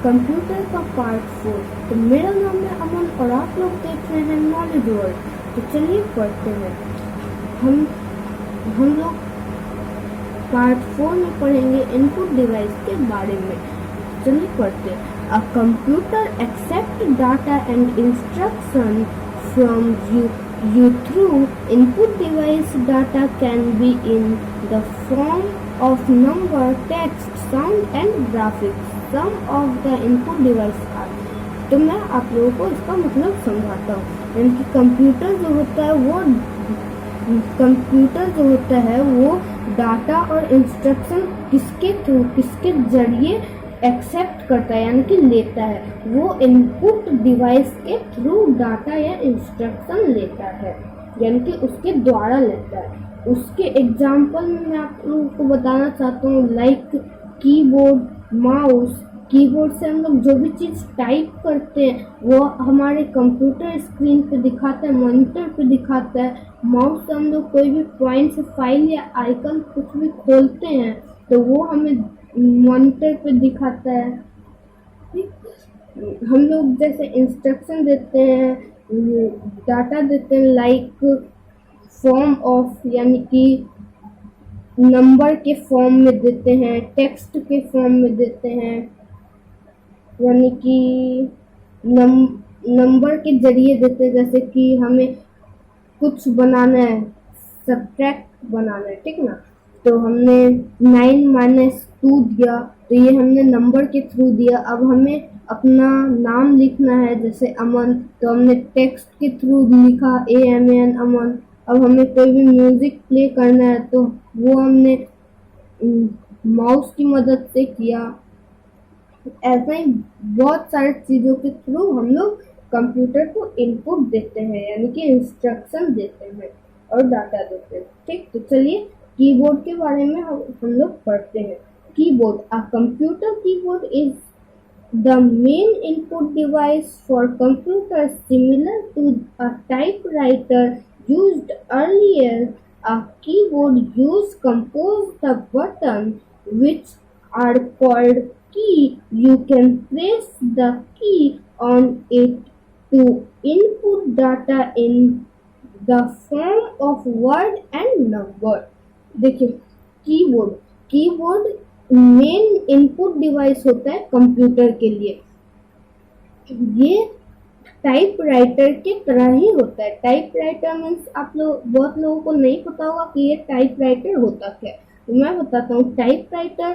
Computer का part 4। तो मेरा नाम है अमन और आप लोग देख रहे हैं नॉलेज वर्ल्ड। तो चलिए पढ़ते हैं। हम लोग पार्ट 4 में पढ़ेंगे इनपुट डिवाइस के बारे में। चलिए पढ़ते हैं। A computer accept data and instruction from you through input device. Data can be in the form of number, text, sound and graphics. Some of the input device are। तो मैं आप लोगों को इसका मतलब समझाता हूँ। यानी कि कंप्यूटर जो होता है वो डाटा और इंस्ट्रक्शन किसके थ्रू, किसके जरिए एक्सेप्ट करता है यानी कि लेता है। वो इनपुट डिवाइस के थ्रू डाटा या इंस्ट्रक्शन लेता है यानी कि उसके द्वारा लेता है। उसके एग्जाम्पल में मैं आप लोगों को बताना चाहता हूँ लाइक कीबोर्ड, माउस। कीबोर्ड से हम लोग जो भी चीज़ टाइप करते हैं वो हमारे कंप्यूटर स्क्रीन पे दिखाता है, मॉनिटर पे दिखाता है। माउस से हम लोग कोई भी पॉइंट से फाइल या आइकन कुछ भी खोलते हैं तो वो हमें मॉनिटर पे दिखाता है। हम लोग जैसे इंस्ट्रक्शन देते हैं, डाटा देते हैं लाइक फॉर्म ऑफ यानी कि नंबर के फॉर्म में देते हैं, टेक्स्ट के फॉर्म में देते हैं यानी कि नंबर के जरिए देते हैं। जैसे कि हमें कुछ बनाना है, सब्ट्रैक्ट बनाना है, ठीक ना। तो हमने 9 - 2 दिया तो ये हमने नंबर के थ्रू दिया। अब हमें अपना नाम लिखना है जैसे अमन, तो हमने टेक्स्ट के थ्रू लिखा AMN अमन। अब हमें कोई भी म्यूजिक प्ले करना है तो वो हमने माउस की मदद से किया। ऐसा ही बहुत सारे चीज़ों के थ्रू हम लोग कंप्यूटर को इनपुट देते हैं यानी कि इंस्ट्रक्शन देते हैं और डाटा देते हैं, ठीक। तो चलिए कीबोर्ड के बारे में हम लोग पढ़ते हैं। Keyboard, a computer keyboard is the main input device for computer similar to a typewriter used earlier. A keyboard use compose the button which are called key. You can press the key on it to input data in the form of word and number। देखिए keyboard main input device होता है computer के लिए। ये typewriter के तरह ही होता है। टाइपराइटर मीन्स आप लोग बहुत लोगों को नहीं पता होगा कि ये टाइपराइटर होता क्या है। तो मैं बताता हूँ। टाइपराइटर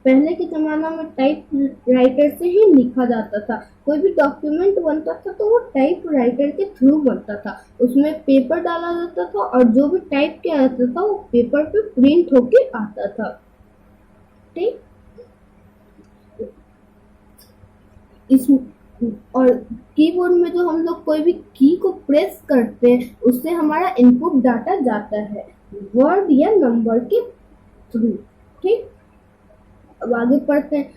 पहले के ज़माना में टाइपराइटर से ही लिखा जाता था। कोई भी डॉक्यूमेंट बनता था तो वो टाइपराइटर के थ्रू बनता था। उसमें पेपर डाला जाता था और जो भी टाइप किया जाता था वो पेपर पे प्रिंट होके आता था, ठीक। और कीबोर्ड में जो हम लोग कोई भी की को प्रेस करते हैं उससे हमारा इनपुट डाटा जाता है वर्ड या नंबर के थ्रू, ठीक। अब आगे पढ़ते हैं।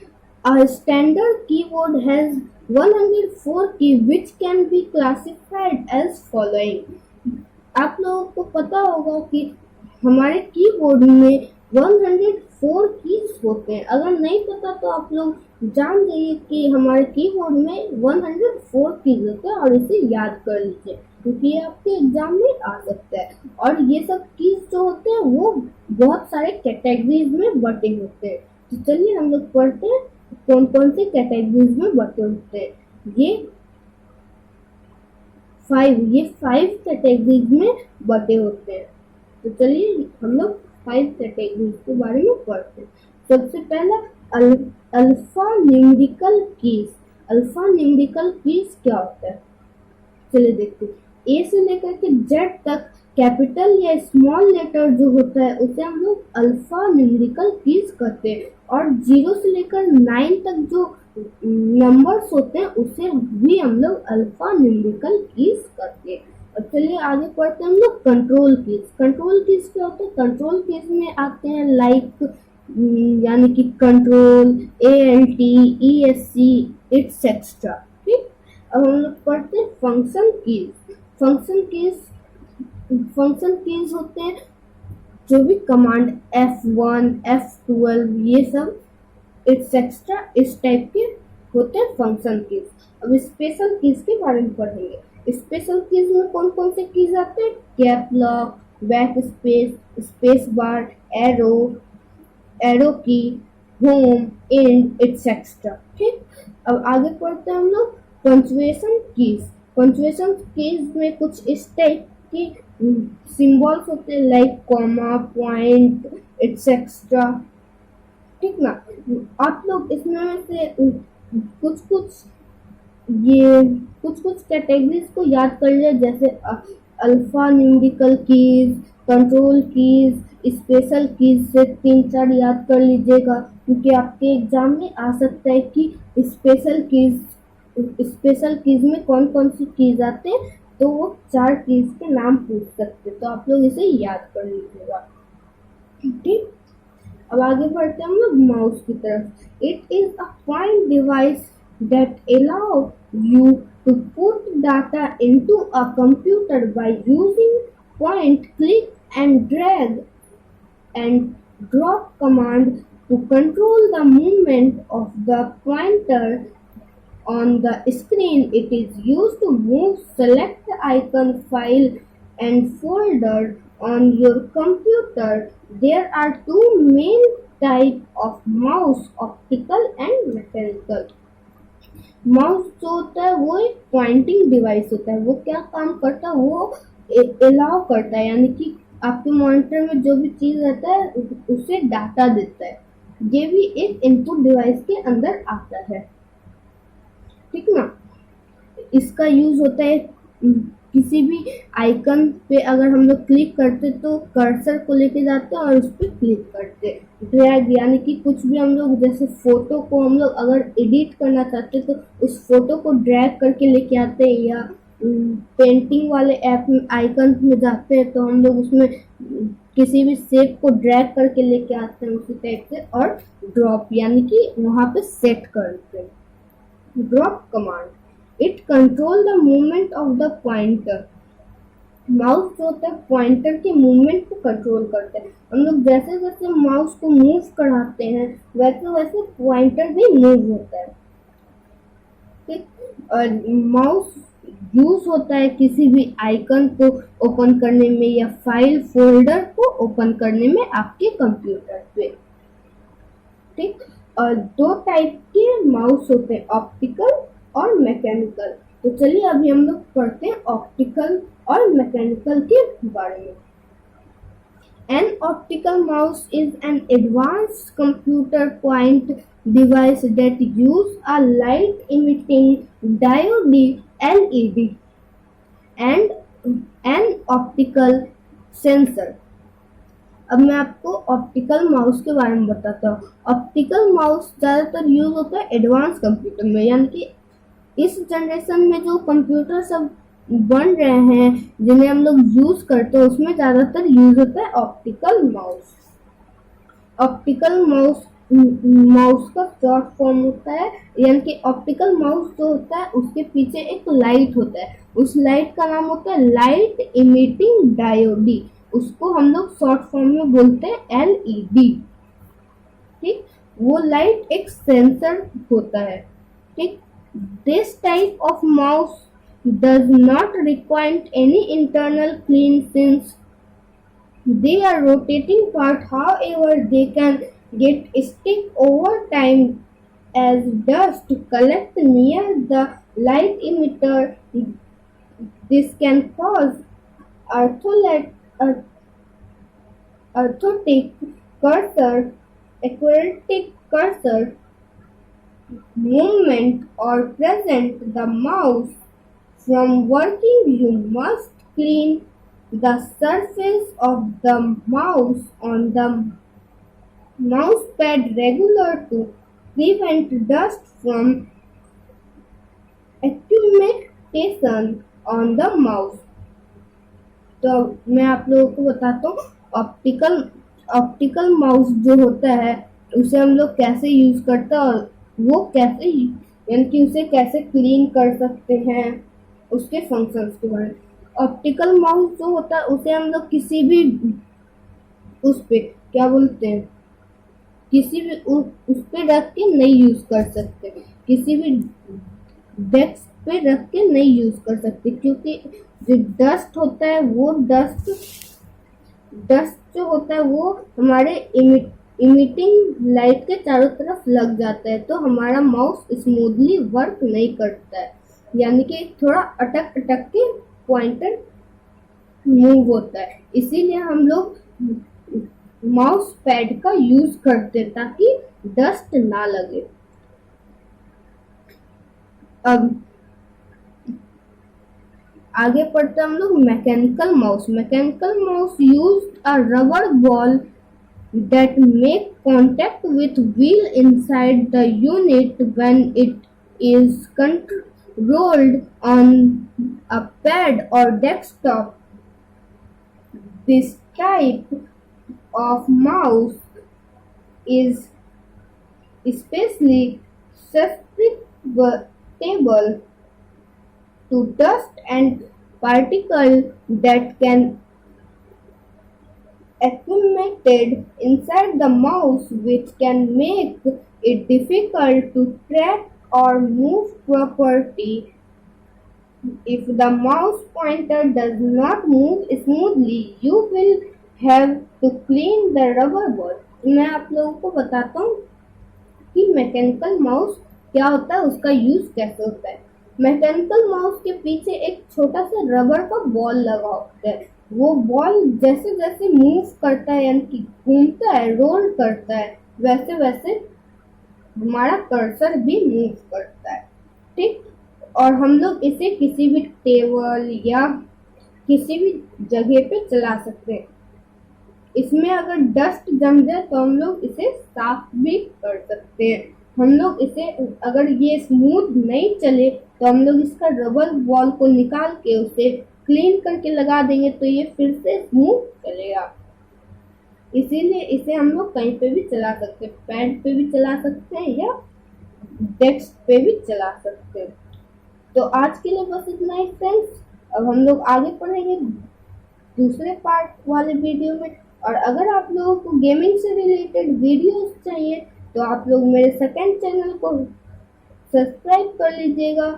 A standard keyboard has 104 की which can be classified as following। आप लोगों को पता होगा कि हमारे कीबोर्ड में 104 कीज होते हैं। अगर नहीं पता तो आप लोग जान जाइए कि हमारे कीबोर्ड में 104 कीज होते हैं और इसे याद कर लीजिए क्योंकि ये आपके एग्जाम में आ सकता है। और ये सब कीज जो होते हैं वो बहुत सारे कैटेगरीज में बटे होते हैं। तो चलिए हम लोग पढ़ते हैं कौन कौन से कैटेगरीज में बटे होते हैं। ये 5 कैटेगरीज में बटे होते हैं। तो चलिए हम लोग 5 कैटेगरीज के बारे में पढ़ते हैं। सबसे पहला alpha numerical keys. Alpha numerical keys क्या होता है चलिए देखते हैं। A से लेकर के Z तक कैपिटल या स्मॉल लेटर जो होता है उसे हम लोग अल्फा न्यूमेरिकल कीज कहते हैं। और 0 से लेकर 9 तक जो नंबर्स होते हैं उसे भी हम लोग अल्फा न्यूमेरिकल कीज कहते हैं। और चलिए आगे पढ़ते हैं हम लोग कंट्रोल कीज। कंट्रोल कीज क्या होते हैं? कंट्रोल कीज में आते हैं लाइक यानी कि कंट्रोल, ALT, ESC एक्सेट्रा, ठीक। अब हम लोग पढ़ते हैं फंक्शन कीज। फंक्शन कीज होते हैं जो भी कमांड F1, F12 ये सब एक्सेट्रा इस टाइप के होते हैं फंक्शन कीज। अब स्पेशल कीज के बारे में पढ़ेंगे। स्पेशल कीज में कौन कौन से कीज आते हैं? Cap lock, back space, space bar, arrow, arrow की, होम, एंड एक्सेट्रा। ठीक, अब आगे पढ़ते हैं हम लोग पंक्चुएशन कीज। पंक्चुएशन कीज में कुछ इस टाइप की सिंबल्स होते हैं, लाइक कॉमा, पॉइंट, एक्सेट्रा। ठीक ना, आप लोग इसमें से कुछ कुछ ये कुछ कुछ कैटेगरीज को याद कर लिया, जैसे alpha numerical keys, control keys, special keys से 3-4 याद कर लीजिएगा, क्योंकि आपके एग्जाम में आ सकता है कि स्पेशल कीज में कौन कौन सी कीज आते हैं, तो वो 4 कीज के नाम पूछ सकते, तो आप लोग इसे याद कर लीजिएगा। ठीक, अब आगे बढ़ते हैं हम लोग माउस की तरफ। It is a point device that allow you to put data into a computer by using point, click and drag and drop command to control the movement of the pointer on the screen. It is used to move select icon, file and folder on your computer. There are two main types of mouse, optical and mechanical. Mouse जो होता है वो एक pointing device होता है। वो क्या काम करता है? वो अलाउ करता है, यानी कि आपके मॉनिटर में जो भी चीज रहता है उसे डाटा देता है। ये भी एक इनपुट डिवाइस के अंदर आता है। ठीक ना, इसका यूज होता है किसी भी आइकन पे अगर हम लोग क्लिक करते तो कर्सर को लेके जाते हैं और उस पर क्लिक करते। ड्रैग यानी कि कुछ भी हम लोग, जैसे फोटो को हम लोग अगर एडिट करना चाहते तो उस फोटो को ड्रैग करके लेके आते हैं, या पेंटिंग वाले ऐप में आइकन में जाते हैं तो हम लोग उसमें किसी भी शेप को ड्रैग करके लेके आते हैं उसी टाइप से। और ड्रॉप यानी कि वहां पे सेट करते हैं। Drop command, it control the movement of the pointer. Mouse जो होता है पॉइंटर के मूवमेंट को कंट्रोल करता है। हम लोग जैसे जैसे माउस को मूव कराते हैं वैसे वैसे पॉइंटर भी मूव होता है। ठीक, और माउस यूज होता है किसी भी आइकन को ओपन करने में या फाइल फोल्डर को ओपन करने में आपके कंप्यूटर पे। ठीक, और 2 टाइप के माउस होते हैं, ऑप्टिकल और मैकेनिकल। तो चलिए अभी हम लोग पढ़ते हैं ऑप्टिकल और मैकेनिकल के बारे में। An optical mouse is an advanced computer point device that use a light emitting diode LED and an optical sensor। अब मैं आपको ऑप्टिकल माउस के बारे में बताता हूँ। ऑप्टिकल माउस ज़्यादातर यूज होता है एडवांस कंप्यूटर में, यानी कि इस जनरेशन में जो कंप्यूटर सब बन रहे हैं जिन्हें हम लोग यूज करते हैं उसमें ज़्यादातर यूज होता है ऑप्टिकल माउस। ऑप्टिकल माउस का शॉर्ट फॉर्म होता है, यानी कि ऑप्टिकल माउस जो होता है उसके पीछे एक लाइट होता है, उस लाइट का नाम होता है लाइट इमिटिंग डायोडी। उसको हम लोग शॉर्ट फॉर्म में बोलते हैं एलईडी। ठीक, वो लाइट एक सेंसर होता है। ठीक, this type of mouse does not require any internal clean since they are rotating part. However, they can get stick over time as dust collect near the light emitter. This can cause orthotic cursor, aquatic cursor movement or present the mouse from working. You must clean the surface of the mouse on the mouse pad regular to prevent dust from accumulation on the mouse। तो मैं आप लोगों को बताता हूँ optical mouse जो होता है उसे हम लोग कैसे यूज करते हैं और वो कैसे, यानी कि उसे कैसे क्लीन कर सकते हैं, उसके फंक्शंस के बारे में। ऑप्टिकल माउस जो होता है उसे हम लोग किसी भी उस पे क्या बोलते हैं, किसी भी उस पे रख के नहीं यूज कर सकते, किसी भी डेस्क पे रख के नहीं यूज कर सकते, क्योंकि जो डस्ट होता है वो डस्ट जो होता है वो हमारे इमिटिंग लाइट के चारों तरफ लग जाता है, तो हमारा माउस स्मूथली वर्क नहीं करता है, यानी कि थोड़ा अटक अटक के पॉइंटर मूव होता है। इसीलिए हम लोग माउस पैड का यूज करते हैं ताकि डस्ट ना लगे। अब आगे पढ़ते हम लोग mechanical mouse. Mechanical mouse use a rubber ball that make contact with wheel inside the unit when it is controlled on a pad or desktop. This type of mouse is especially susceptible to dust and particles that can accumulated inside the mouse, which can make it difficult to track or move properly. If the mouse pointer does not move smoothly, you will have to clean the rubber ball. मैं आप लोगों को बताता हूँ कि mechanical mouse क्या होता है, उसका यूज कैसे होता है। मैकेनिकल माउस के पीछे एक छोटा सा रबर का बॉल लगा होता है। वो बॉल जैसे जैसे मूव करता है, यानी कि घूमता है, रोल करता है, वैसे वैसे हमारा कर्सर भी मूव करता है, ठीक। और हम लोग इसे किसी भी टेबल या किसी भी जगह पे चला सकते हैं। इसमें अगर डस्ट जम जाए तो हम लोग इसे साफ भी कर सकते हैं। हम लोग इसे, अगर ये स्मूथ नहीं चले तो हम लोग इसका रबर बॉल को निकाल के उसे क्लीन करके लगा देंगे तो ये फिर से स्मूथ चलेगा। इसीलिए इसे हम लोग कहीं पे भी चला सकते हैं, पैड पे भी चला सकते हैं या डेस्क पे भी चला सकते हैं। तो आज के लिए बस इतना ही फ्रेंड्स। अब हम लोग आगे पढ़ेंगे दूसरे पार्ट वाले वीडियो में। और अगर आप लोगों को गेमिंग से रिलेटेड वीडियोस चाहिए तो आप लोग मेरे सेकंड चैनल को सब्सक्राइब कर लीजिएगा।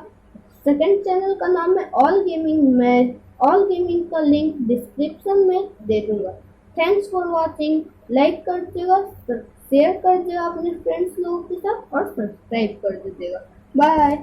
सेकंड चैनल का नाम है ऑल गेमिंग। मैं ऑल गेमिंग का लिंक डिस्क्रिप्शन में दे दूंगा। Thanks for watching. लाइक कर दीजिएगा, शेयर कर दीजिएगा अपने फ्रेंड्स लोगों के साथ और सब्सक्राइब कर दीजिएगा। बाय।